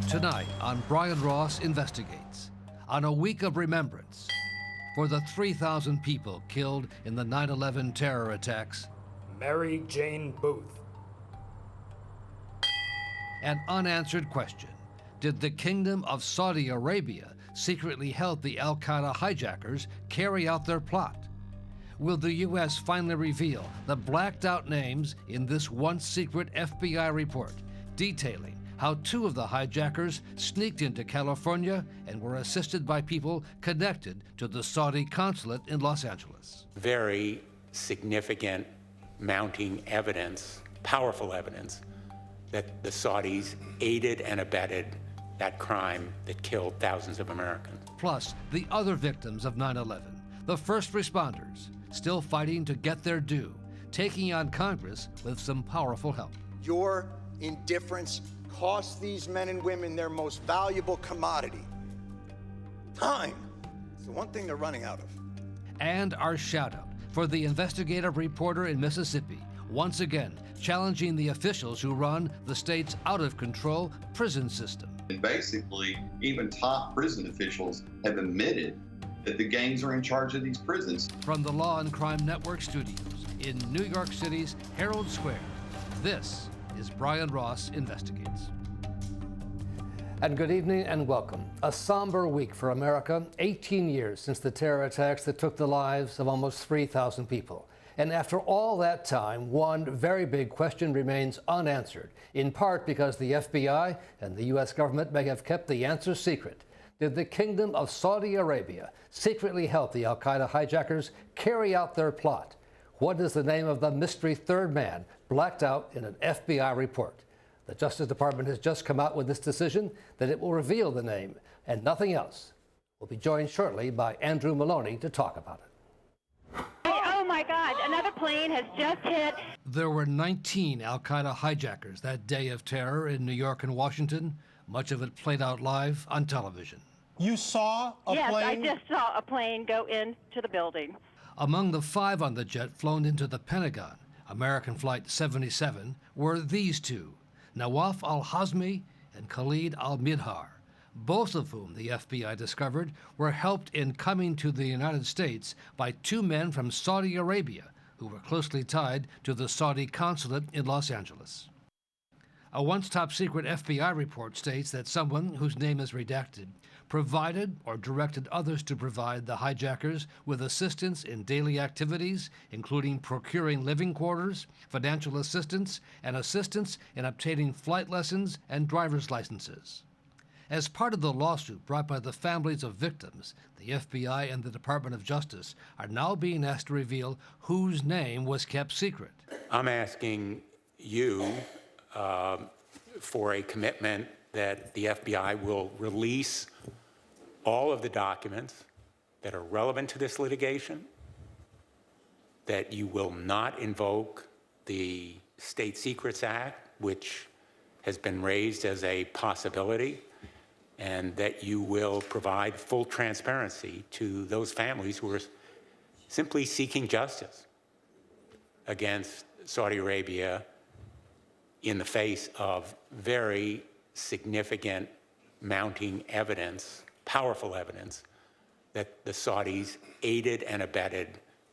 Tonight on Brian Ross Investigates, on a week of remembrance for the 3,000 people killed in the 9/11 terror attacks, Mary Jane Booth. An unanswered question: did the Kingdom of Saudi Arabia secretly help the Al-Qaeda hijackers carry out their plot? Will the U.S. finally reveal the blacked-out names in this once-secret FBI report detailing how two of the hijackers sneaked into California and were assisted by people connected to the Saudi consulate in Los Angeles? Very significant mounting evidence, powerful evidence, that the Saudis aided and abetted that crime that killed thousands of Americans. Plus, the other victims of 9/11, the first responders, still fighting to get their due, taking on Congress with some powerful help. Your indifference costs these men and women their most valuable commodity. Time. It's the one thing they're running out of. And our shout-out for the investigative reporter in Mississippi, once again challenging the officials who run the state's out-of-control prison system. And basically, even top prison officials have admitted that the gangs are in charge of these prisons. From the Law&Crime Network studios in New York City's Herald Square, this is Brian Ross Investigates. And good evening and welcome. A somber week for America, 18 years since the terror attacks that took the lives of almost 3,000 people. And after all that time, one very big question remains unanswered, in part because the FBI and the U.S. government may have kept the answer secret. Did the Kingdom of Saudi Arabia secretly help the Al-Qaeda hijackers carry out their plot? What is the name of the mystery third man blacked out in an FBI report? The Justice Department has just come out with this decision that it will reveal the name and nothing else. We'll be joined shortly by Andrew Maloney to talk about it. Oh my God, another plane has just hit. There were 19 Al-Qaeda hijackers that day of terror in New York and Washington. Much of it played out live on television. You saw a plane? Yes, I just saw a plane go into the building. Among the 5 on the jet flown into the Pentagon, American Flight 77, were these two, Nawaf al-Hazmi and Khalid al-Midhar, both of whom the FBI discovered were helped in coming to the United States by 2 men from Saudi Arabia who were closely tied to the Saudi consulate in Los Angeles. A once top-secret FBI report states that someone, whose name is redacted, provided or directed others to provide the hijackers with assistance in daily activities, including procuring living quarters, financial assistance, and assistance in obtaining flight lessons and driver's licenses. As part of the lawsuit brought by the families of victims, the FBI and the Department of Justice are now being asked to reveal whose name was kept secret. I'm asking you for a commitment that the FBI will release all of the documents that are relevant to this litigation, that you will not invoke the State Secrets Act, which has been raised as a possibility, and that you will provide full transparency to those families who are simply seeking justice against Saudi Arabia in the face of very significant mounting evidence, powerful evidence, that the Saudis aided and abetted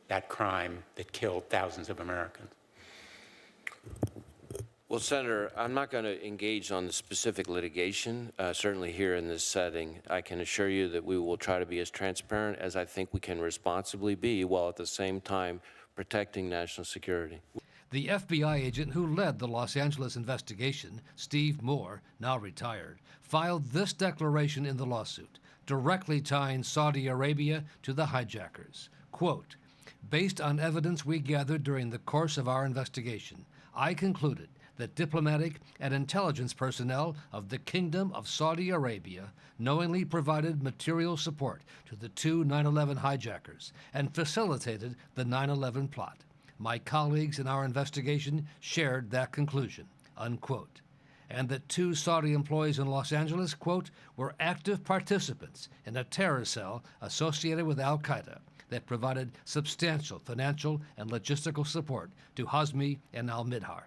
that crime that killed thousands of Americans. Well, Senator, I'm not going to engage on the specific litigation, certainly here in this setting. I can assure you that we will try to be as transparent as I think we can responsibly be, while at the same time protecting national security. The FBI agent who led the Los Angeles investigation, Steve Moore, now retired, filed this declaration in the lawsuit, directly tying Saudi Arabia to the hijackers. Quote, "Based on evidence we gathered during the course of our investigation, I concluded that diplomatic and intelligence personnel of the Kingdom of Saudi Arabia knowingly provided material support to the 2 9/11 hijackers and facilitated the 9/11 plot. My colleagues in our investigation shared that conclusion," unquote. And that 2 Saudi employees in Los Angeles, quote, "were active participants in a terror cell associated with Al-Qaeda that provided substantial financial and logistical support to Hazmi and al-Midhar."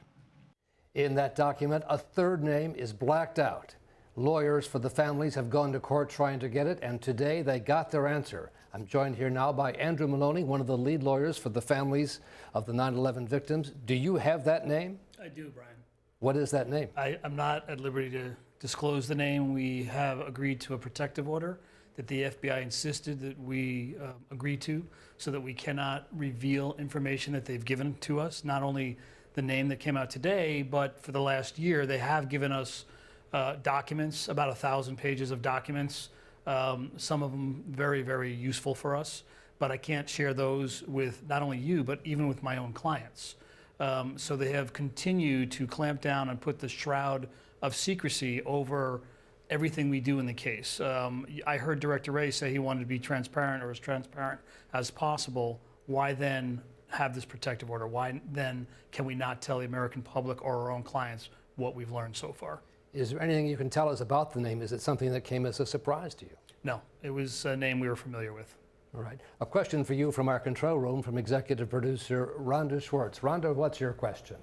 In that document, a third name is blacked out. Lawyers for the families have gone to court trying to get it, and today they got their answer. I'm joined here now by Andrew Maloney, one of the lead lawyers for the families of the 9/11 victims. Do you have that name? I do, Brian. What is that name? I'm not at liberty to disclose the name. We have agreed to a protective order that the FBI insisted that we agree to, so that we cannot reveal information that they've given to us. Not only the name that came out today, but for the last year, they have given us documents, about 1,000 pages of documents, some of them very, very useful for us, but I can't share those with not only you, but even with my own clients. So they have continued to clamp down and put the shroud of secrecy over everything we do in the case. I heard Director Wray say he wanted to be transparent, or as transparent as possible. Why then have this protective order? Why then can we not tell the American public or our own clients what we've learned so far? Is there anything you can tell us about the name? Is it something that came as a surprise to you? No, it was a name we were familiar with. All right. A question for you from our control room from executive producer Rhonda Schwartz. Rhonda, what's your question?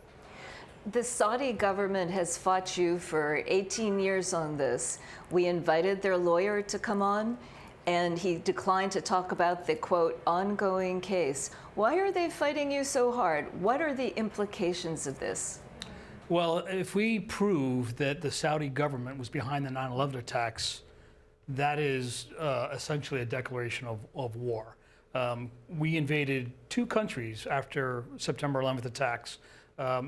The Saudi government has fought you for 18 years on this. We invited their lawyer to come on, and he declined to talk about the, quote, ongoing case. Why are they fighting you so hard? What are the implications of this? Well, if we prove that the Saudi government was behind the 9/11 attacks, that is essentially a declaration of war. We invaded 2 countries after September 11th attacks.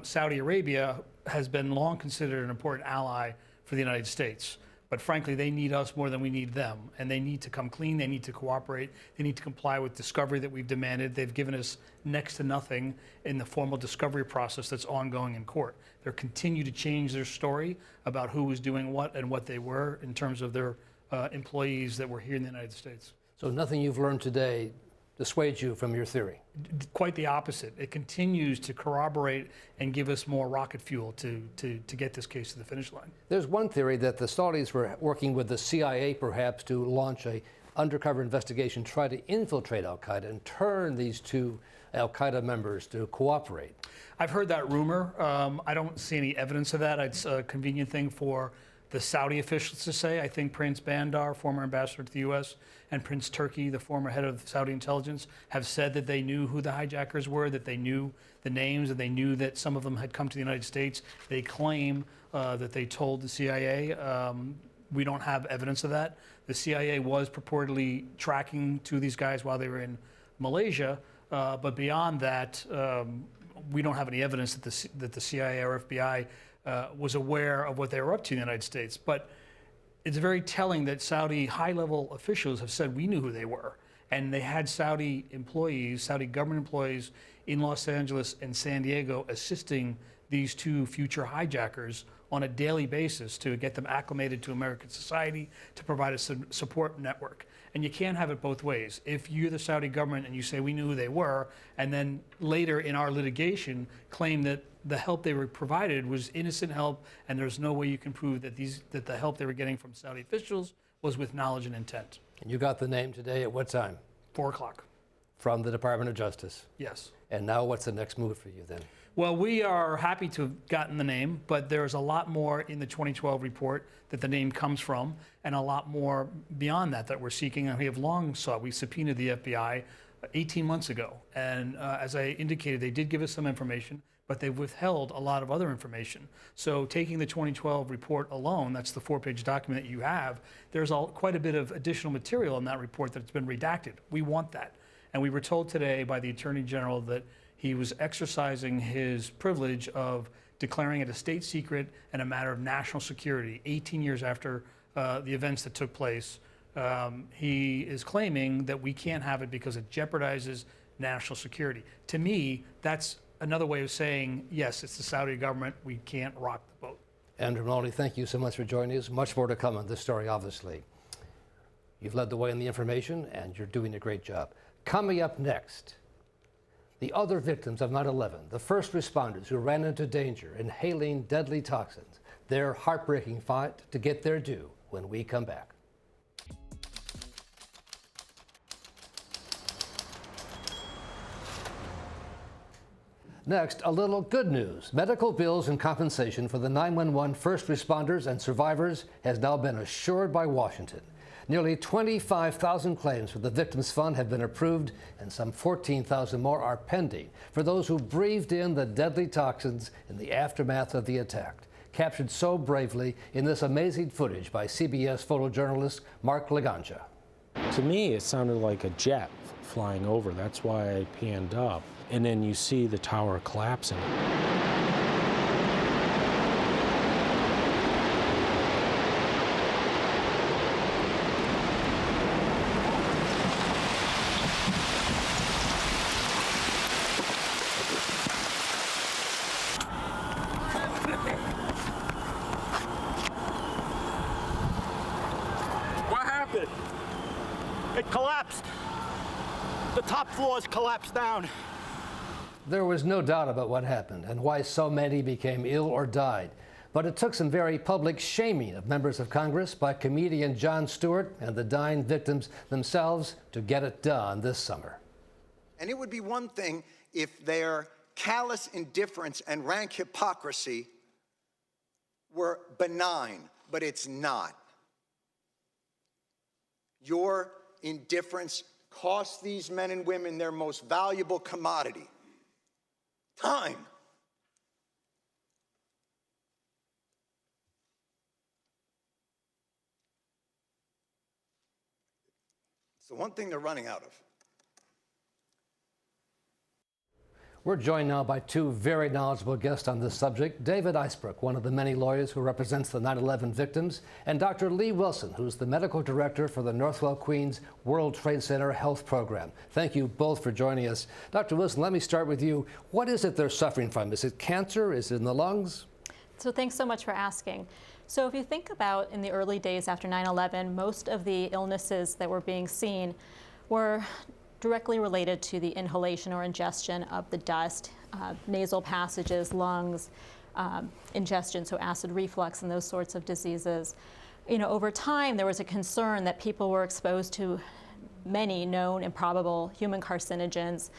Saudi Arabia has been long considered an important ally for the United States. But frankly, they need us more than we need them. And they need to come clean, they need to cooperate, they need to comply with discovery that we've demanded. They've given us next to nothing in the formal discovery process that's ongoing in court. They're continue to change their story about who was doing what and what they were in terms of their employees that were here in the United States. So nothing you've learned today dissuades you from your theory? Quite the opposite. It continues to corroborate and give us more rocket fuel to get this case to the finish line. There's one theory that the Saudis were working with the CIA perhaps to launch a undercover investigation, try to infiltrate al-Qaeda and turn these 2 al-Qaeda members to cooperate. I've heard that rumor. I don't see any evidence of that. It's a convenient thing for the Saudi officials to say. I think Prince Bandar, former ambassador to the U.S., and Prince Turki, the former head of Saudi intelligence, have said that they knew who the hijackers were, that they knew the names, and they knew that some of them had come to the United States. They claim that they told the CIA. We don't have evidence of that. The CIA was purportedly tracking 2 of these guys while they were in Malaysia, but beyond that, we don't have any evidence that the CIA or FBI was aware of what they were up to in the United States. But it's very telling that Saudi high-level officials have said we knew who they were. And they had Saudi employees, Saudi government employees in Los Angeles and San Diego assisting these 2 future hijackers on a daily basis to get them acclimated to American society, to provide a support network. And you can't have it both ways. If you're the Saudi government and you say we knew who they were, and then later in our litigation claim that the help they were provided was innocent help, and there's no way you can prove that the help they were getting from Saudi officials was with knowledge and intent. And you got the name today at what time? 4 o'clock. From the Department of Justice. Yes. And now what's the next move for you then? Well, we are happy to have gotten the name, but there's a lot more in the 2012 report that the name comes from, and a lot more beyond that we're seeking, and we have long sought. We subpoenaed the FBI 18 months ago, and as I indicated, they did give us some information, but they've withheld a lot of other information. So taking the 2012 report alone, that's the 4-page document that you have, there's quite a bit of additional material in that report that's been redacted. We want that. And we were told today by the Attorney General that he was exercising his privilege of declaring it a state secret and a matter of national security 18 years after the events that took place. He is claiming that we can't have it because it jeopardizes national security. To me, that's another way of saying, yes, it's the Saudi government, we can't rock the boat. Andrew Maloney, thank you so much for joining us. Much more to come on this story, obviously. You've led the way in the information, and you're doing a great job. Coming up next, the other victims of 9/11, the first responders who ran into danger inhaling deadly toxins, their heartbreaking fight to get their due when we come back. Next, a little good news. Medical bills and compensation for the 911 first responders and survivors has now been assured by Washington. Nearly 25,000 claims for the Victims Fund have been approved, and some 14,000 more are pending for those who breathed in the deadly toxins in the aftermath of the attack. Captured so bravely in this amazing footage by CBS photojournalist Mark Laganja. To me, it sounded like a jet flying over. That's why I panned up. And then you see the tower collapsing. What happened? It collapsed. The top floors collapsed down. There was no doubt about what happened and why so many became ill or died. But it took some very public shaming of members of Congress by comedian Jon Stewart and the dying victims themselves to get it done this summer. And it would be one thing if their callous indifference and rank hypocrisy were benign, but it's not. Your indifference costs these men and women their most valuable commodity, time. It's the one thing they're running out of. We're joined now by two very knowledgeable guests on this subject. David Eisbrook, one of the many lawyers who represents the 9/11 victims, and Dr. Lee Wilson, who's the medical director for the Northwell Queens World Trade Center Health Program. Thank you both for joining us. Dr. Wilson, let me start with you. What is it they're suffering from? Is it cancer? Is it in the lungs? So thanks so much for asking. So if you think about in the early days after 9/11, most of the illnesses that were being seen were directly related to the inhalation or ingestion of the dust, nasal passages, lungs, ingestion, so acid reflux and those sorts of diseases. You know, over time, there was a concern that people were exposed to many known and probable human carcinogens.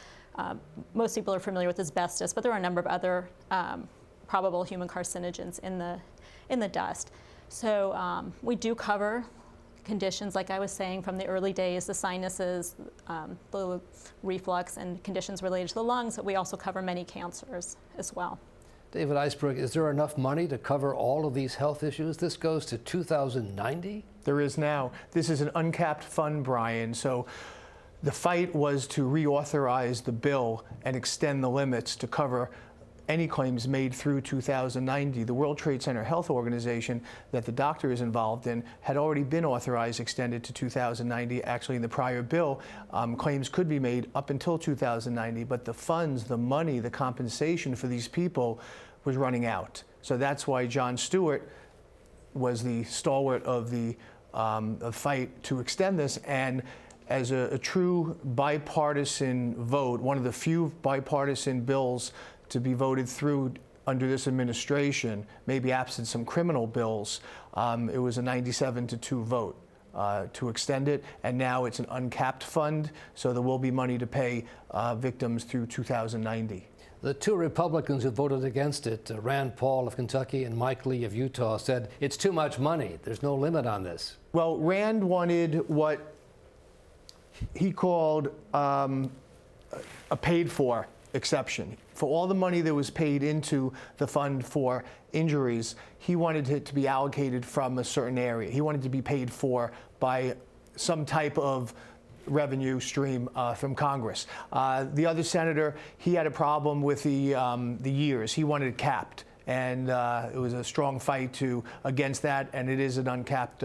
Most people are familiar with asbestos, but there are a number of other probable human carcinogens in the dust. So we do cover conditions, like I was saying, from the early days, the sinuses, the reflux, and conditions related to the lungs, but we also cover many cancers as well. David Eisbrook, is there enough money to cover all of these health issues? This goes to 2090? There is now. This is an uncapped fund, Brian, so the fight was to reauthorize the bill and extend the limits to cover any claims made through 2090. The World Trade Center Health Organization that the doctor is involved in had already been authorized, extended to 2090. Actually, in the prior bill, claims could be made up until 2090, but the funds, the money, the compensation for these people was running out. So that's why Jon Stewart was the stalwart of the fight to extend this. And as a true bipartisan vote, one of the few bipartisan bills to be voted through under this administration, maybe absent some criminal bills, it was a 97-2 vote to extend it, and now it's an uncapped fund, so there will be money to pay victims through 2090. The two Republicans who voted against it, Rand Paul of Kentucky and Mike Lee of Utah, said it's too much money. There's no limit on this. Well, Rand wanted what he called a paid-for exception. For all the money that was paid into the fund for injuries, he wanted it to be allocated from a certain area. He wanted to be paid for by some type of revenue stream from Congress. The other senator, he had a problem with the years. He wanted it capped, and it was a strong fight against that, and it is an uncapped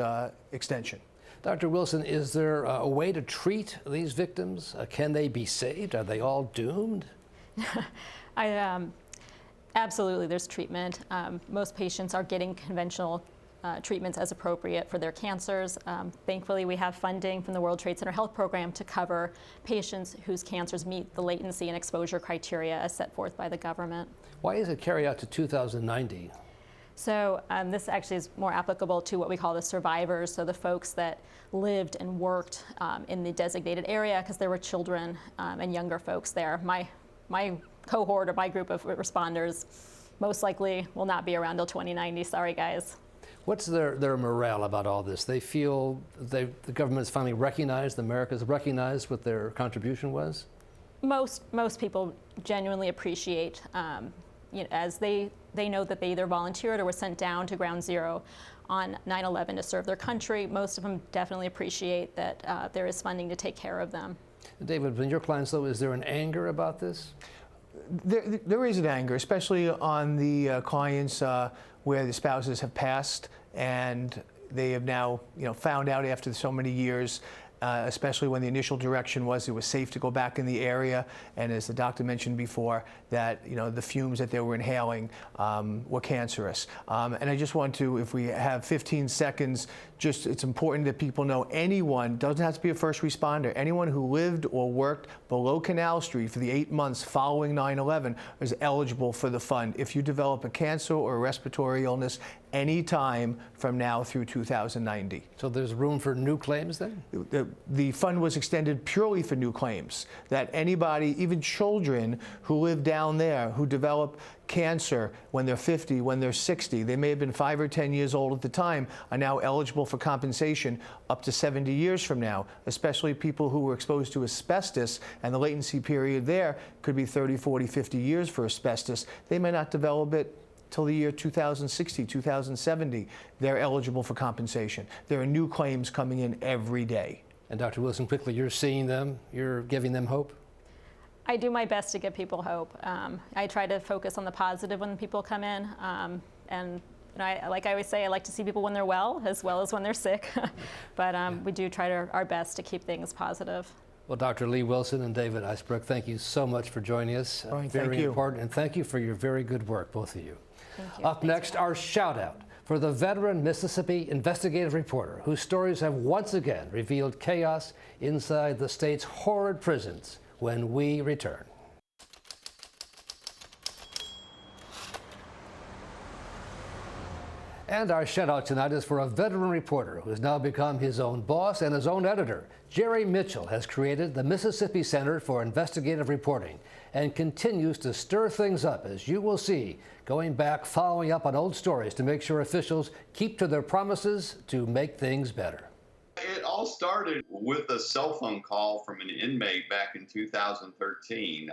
extension. Dr. Wilson, is there a way to treat these victims? Can they be saved? Are they all doomed? Absolutely, there's treatment. Most patients are getting conventional treatments as appropriate for their cancers. Thankfully, we have funding from the World Trade Center Health Program to cover patients whose cancers meet the latency and exposure criteria as set forth by the government. Why is it carried out to 2090? So this actually is more applicable to what we call the survivors, so the folks that lived and worked in the designated area, because there were children and younger folks there. My cohort or my group of responders most likely will not be around till 2090. Sorry, guys. What's their morale about all this? They feel the government's finally recognized, America's recognized what their contribution was? Most people genuinely appreciate, as they know that they either volunteered or were sent down to ground zero on 9/11 to serve their country. Most of them definitely appreciate that there is funding to take care of them. David, in your clients, though, is there an anger about this? There is an anger, especially on the clients where the spouses have passed and they have now, found out after so many years, especially when the initial direction was it was safe to go back in the area, and as the doctor mentioned before, that the fumes that they were inhaling were cancerous. And I just want to, if we have 15 seconds, it's important that people know anyone, doesn't have to be a first responder, anyone who lived or worked below Canal Street for the 8 months following 9/11 is eligible for the fund if you develop a cancer or a respiratory illness any time from now through 2090. So there's room for new claims then? The fund was extended purely for new claims, that anybody, even children who live down there, who develop cancer when they're 50, when they're 60, they may have been 5 or 10 years old at the time, are now eligible for compensation up to 70 years from now, especially people who were exposed to asbestos, and the latency period there could be 30, 40, 50 years for asbestos. They may not develop it till the year 2060, 2070. They're eligible for compensation. There are new claims coming in every day. And Dr. Wilson, quickly, you're seeing them, you're giving them hope? I do my best to give people hope. I try to focus on the positive when people come in. And like I always say, I like to see people when they're well as when they're sick. But we do try our best to keep things positive. Well, Dr. Lee Wilson and David Eisbrook, thank you so much for joining us. Very important. And thank you for your very good work, both of you. Thank you. Up next, our shout out for the veteran Mississippi investigative reporter whose stories have once again revealed chaos inside the state's horrid prisons, when we return. And our shout out tonight is for a veteran reporter who has now become his own boss and his own editor. Jerry Mitchell has created the Mississippi Center for Investigative Reporting and continues to stir things up, as you will see, going back, following up on old stories to make sure officials keep to their promises to make things better. It all started with a cell phone call from an inmate back in 2013.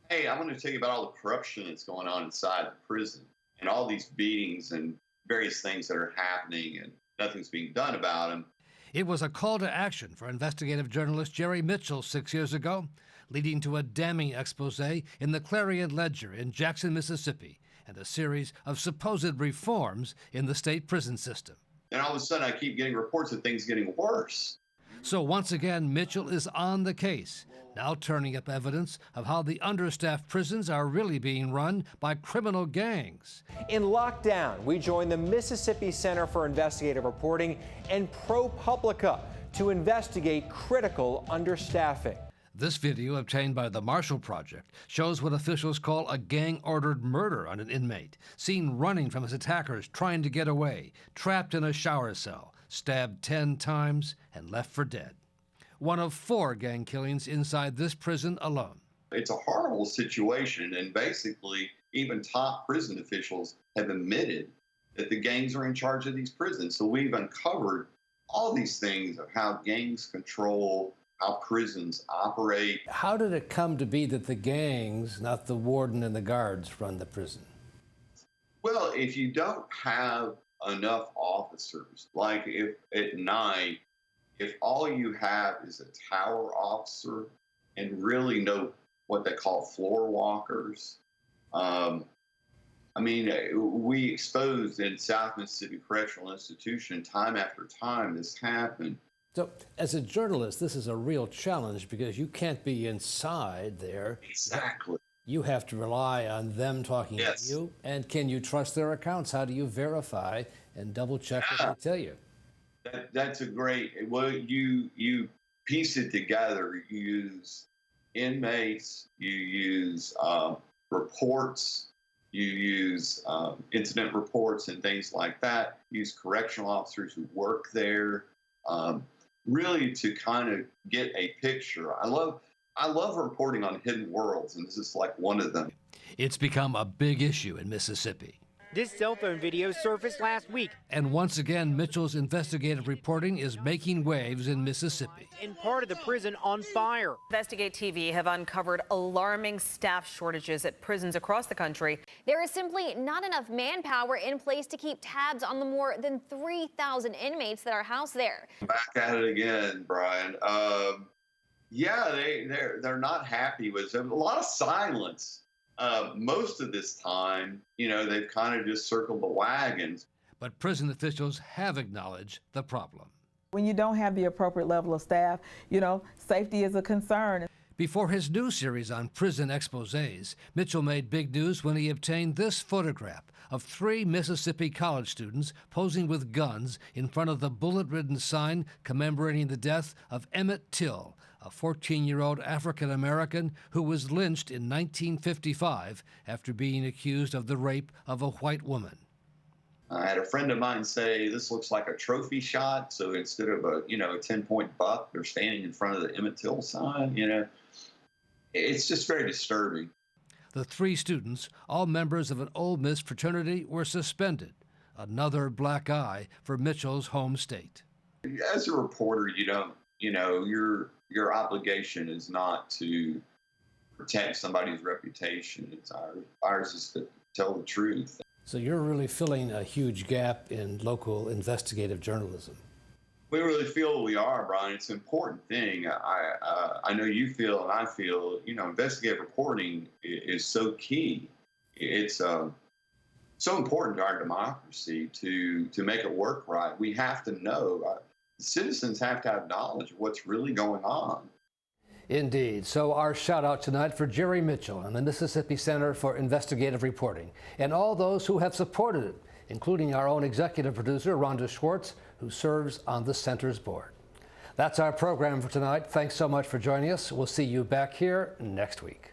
Hey, I want to tell you about all the corruption that's going on inside the prison and all these beatings and various things that are happening and nothing's being done about them. It was a call to action for investigative journalist Jerry Mitchell 6 years ago, leading to a damning expose in the Clarion Ledger in Jackson, Mississippi, and a series of supposed reforms in the state prison system. And all of a sudden, I keep getting reports of things getting worse. So once again, Mitchell is on the case, now turning up evidence of how the understaffed prisons are really being run by criminal gangs. In lockdown, we joined the Mississippi Center for Investigative Reporting and ProPublica to investigate critical understaffing. This video, obtained by the Marshall Project, shows what officials call a gang-ordered murder on an inmate, seen running from his attackers, trying to get away, trapped in a shower cell, stabbed 10 times, and left for dead. One of 4 gang killings inside this prison alone. It's a horrible situation, and basically, even top prison officials have admitted that the gangs are in charge of these prisons. So we've uncovered all these things of how gangs control how prisons operate. How did it come to be that the gangs, not the warden and the guards, run the prison? Well, if you don't have enough officers, like if at night, if all you have is a tower officer and really no what they call floor walkers, we exposed in South Mississippi Correctional Institution time after time this happened. So, as a journalist, this is a real challenge because you can't be inside there. Exactly. You have to rely on them talking to you. And can you trust their accounts? How do you verify and double check what they tell you? That's a great, well, you piece it together. You use inmates, you use reports, you use incident reports and things like that. You use correctional officers who work there. Really to kind of get a picture. I I love reporting on hidden worlds, and this is like one of them. It's become a big issue in Mississippi. This cell phone video surfaced last week. And once again, Mitchell's investigative reporting is making waves in Mississippi. And part of the prison on fire. Investigate TV have uncovered alarming staff shortages at prisons across the country. There is simply not enough manpower in place to keep tabs on the more than 3,000 inmates that are housed there. Back at it again, Brian. Yeah, they're not happy with it. A lot of silence. Most of this time, they've kind of just circled the wagons. But prison officials have acknowledged the problem. When you don't have the appropriate level of staff, safety is a concern. Before his new series on prison exposés, Mitchell made big news when he obtained this photograph of 3 Mississippi college students posing with guns in front of the bullet-ridden sign commemorating the death of Emmett Till, a 14-year-old African-American who was lynched in 1955 after being accused of the rape of a white woman. I had a friend of mine say this looks like a trophy shot, so instead of a 10-point buck, they're standing in front of the Emmett Till sign. It's just very disturbing. The 3 students, all members of an Ole Miss fraternity, were suspended. Another black eye for Mitchell's home state. As a reporter, your obligation is not to protect somebody's reputation. It's ours is to tell the truth. So you're really filling a huge gap in local investigative journalism. We really feel we are, Brian. It's an important thing. I know you feel and I feel, investigative reporting is so key. It's so important to our democracy to make it work right. We have to know. Citizens have to have knowledge of what's really going on. Indeed. So our shout out tonight for Jerry Mitchell and the Mississippi Center for Investigative Reporting and all those who have supported it, including our own executive producer, Rhonda Schwartz, who serves on the center's board. That's our program for tonight. Thanks so much for joining us. We'll see you back here next week.